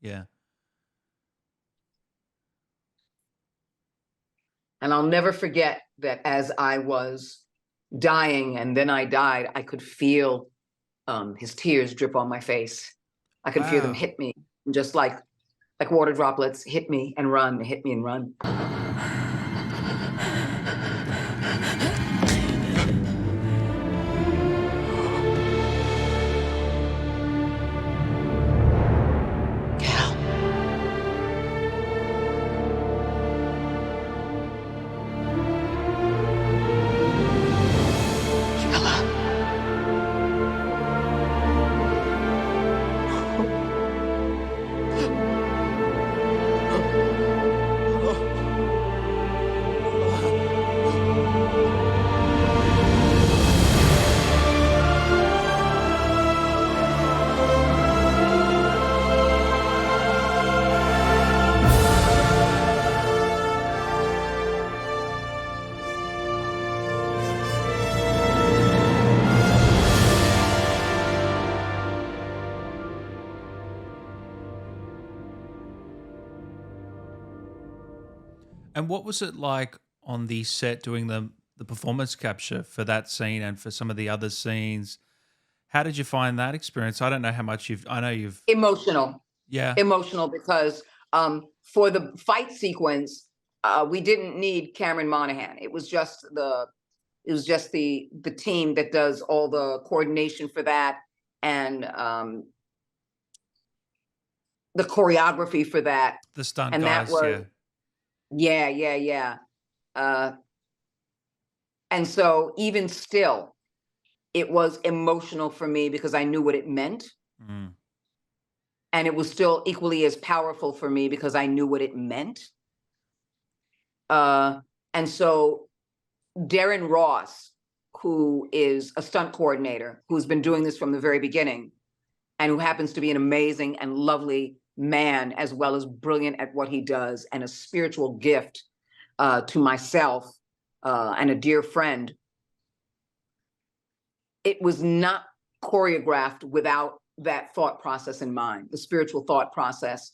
Yeah. And I'll never forget that as I was dying and then I died, I could feel his tears drip on my face. I could feel them Wow. hit me, just like water droplets hit me and run, hit me and run. And what was it like on the set doing the performance capture for that scene and for some of the other scenes? How did you find that experience? I don't know how much I know you've, Emotional. yeah. Emotional because for the fight sequence, we didn't need Cameron Monaghan. It was just the team that does all the coordination for that and the choreography for that. The stunt And that guys, was, yeah. yeah. Uh, and so even still, it was emotional for me because I knew what it meant. Mm. And it was still equally as powerful for me because I knew what it meant. And so Darren Ross, who is a stunt coordinator, who's been doing this from the very beginning, and who happens to be an amazing and lovely man, as well as brilliant at what he does, and a spiritual gift to myself and a dear friend. It was not choreographed without that thought process in mind, the spiritual thought process,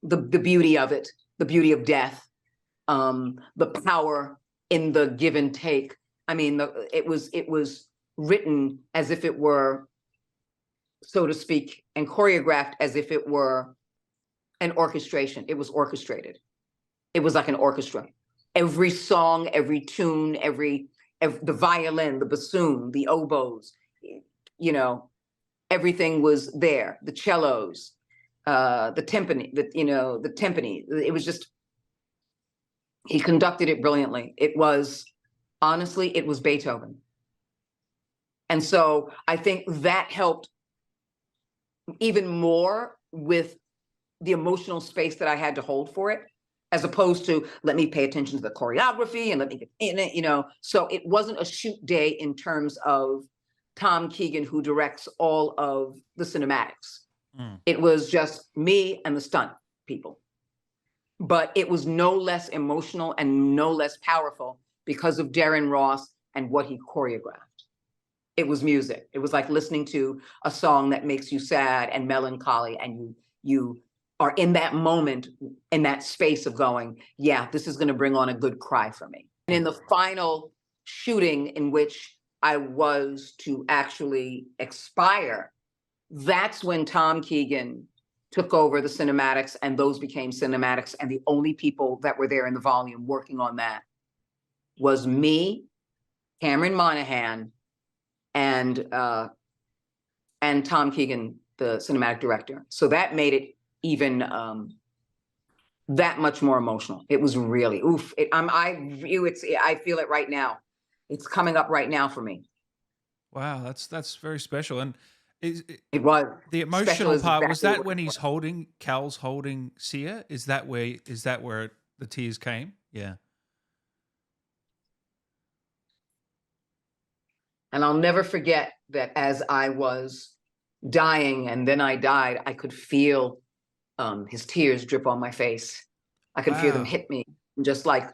the beauty of it, the beauty of death, the power in the give and take. I mean, it was written as if it were, so to speak, and choreographed as if it were an orchestration. It was orchestrated. It was like an orchestra. Every song, every tune, the violin, the bassoon, the oboes, you know, everything was there. The cellos, the timpani, the timpani. It was just, he conducted it brilliantly. It was, honestly, it was Beethoven. And so I think that helped even more with the emotional space that I had to hold for it, as opposed to let me pay attention to the choreography and let me get in it. So it wasn't a shoot day in terms of Tom Keegan, who directs all of the cinematics. Mm. It was just me and the stunt people. But it was no less emotional and no less powerful because of Darren Ross and what he choreographed. It was music. It was like listening to a song that makes you sad and melancholy, and you are in that moment, in that space of going, yeah, this is going to bring on a good cry for me. And in the final shooting in which I was to actually expire, that's when Tom Keegan took over the cinematics, and those became cinematics. And the only people that were there in the volume working on that was me, Cameron Monaghan, and Tom Keegan, the cinematic director. So that made it even that much more emotional. It was really oof. I feel it right now. It's coming up right now for me. Wow, that's very special. And It was the special emotional is part, was exactly that what when it he's was. holding Cal's holding Cere? Is that where the tears came? Yeah. And I'll never forget that as I was dying and then I died, I could feel his tears drip on my face. I could feel them Wow. hit me, just like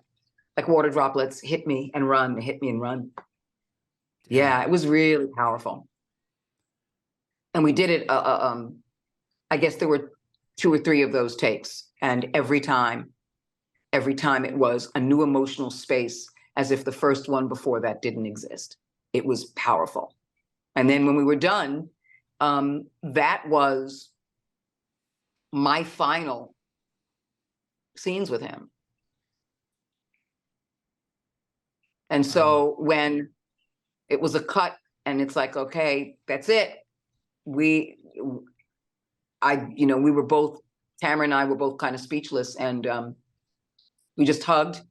water droplets hit me and run, hit me and run. Damn. Yeah, it was really powerful. And we did it. I guess there were 2 or 3 of those takes. And every time it was a new emotional space, as if the first one before that didn't exist. It was powerful. And then when we were done, that was my final scenes with him. And so when it was a cut and it's like, okay, that's it. We were both, Tamara and I were both kind of speechless, and we just hugged,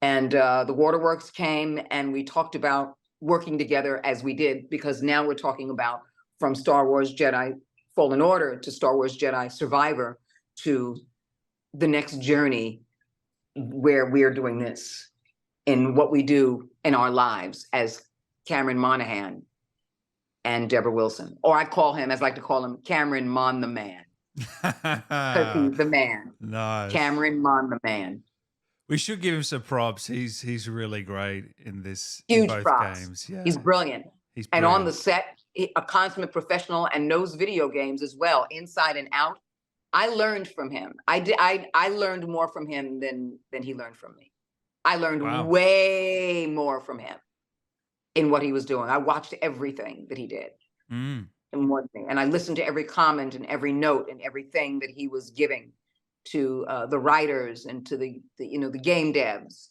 and the waterworks came, and we talked about working together as we did, because now we're talking about from Star Wars Jedi Fallen Order to Star Wars Jedi Survivor to the next journey where we're doing this in what we do in our lives as Cameron Monaghan and Debra Wilson. Or I like to call him Cameron Mon the Man. Because he's the man. Nice. Cameron Mon the Man. We should give him some props. He's really great in this. Huge in both props. games. Yeah. He's brilliant. He's And brilliant. on the set, a consummate professional, and knows video games as well, inside and out. I learned from him. I learned more from him than he learned from me. I learned way more from him in what he was doing. I watched everything that he did in one thing. And I listened to every comment and every note and everything that he was giving to the writers and to the game devs,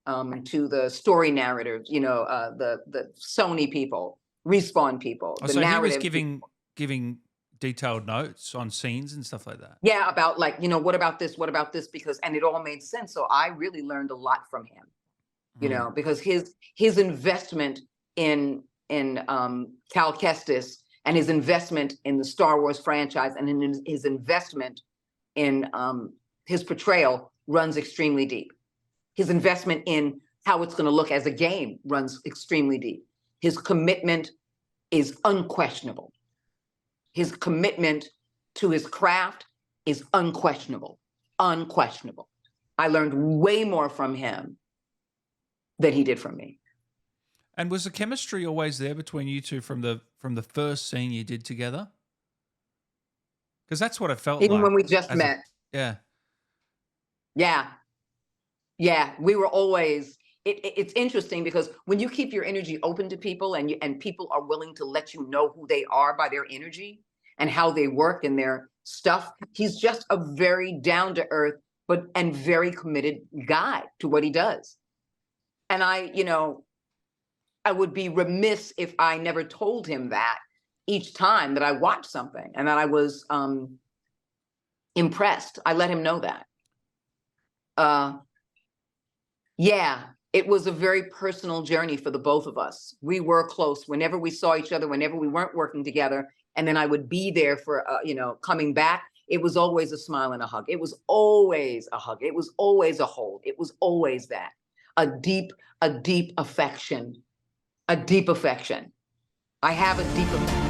and to the story narrators, the Sony people, Respawn people. Oh, so he was giving detailed notes on scenes and stuff like that. Yeah, about like, what about this? What about this? And it all made sense. So I really learned a lot from him, because his investment in Cal Kestis, and his investment in the Star Wars franchise, and in his investment in his portrayal runs extremely deep. His investment in how it's going to look as a game runs extremely deep. His commitment is unquestionable. His commitment to his craft is unquestionable. Unquestionable. I learned way more from him than he did from me. And was the chemistry always there between you two from the first scene you did together? Because that's what it felt like. Even when we just met. Yeah. Yeah, we were always. It's interesting because when you keep your energy open to people, and people are willing to let you know who they are by their energy and how they work and their stuff. He's just a very down to earth and very committed guy to what he does. And I would be remiss if I never told him that each time that I watched something and that I was impressed. I let him know that. Yeah, it was a very personal journey for the both of us. We were close whenever we saw each other, whenever we weren't working together. And then I would be there for, coming back. It was always a smile and a hug. It was always a hug. It was always a hold. It was always that. A deep affection. A deep affection. I have a deep affection.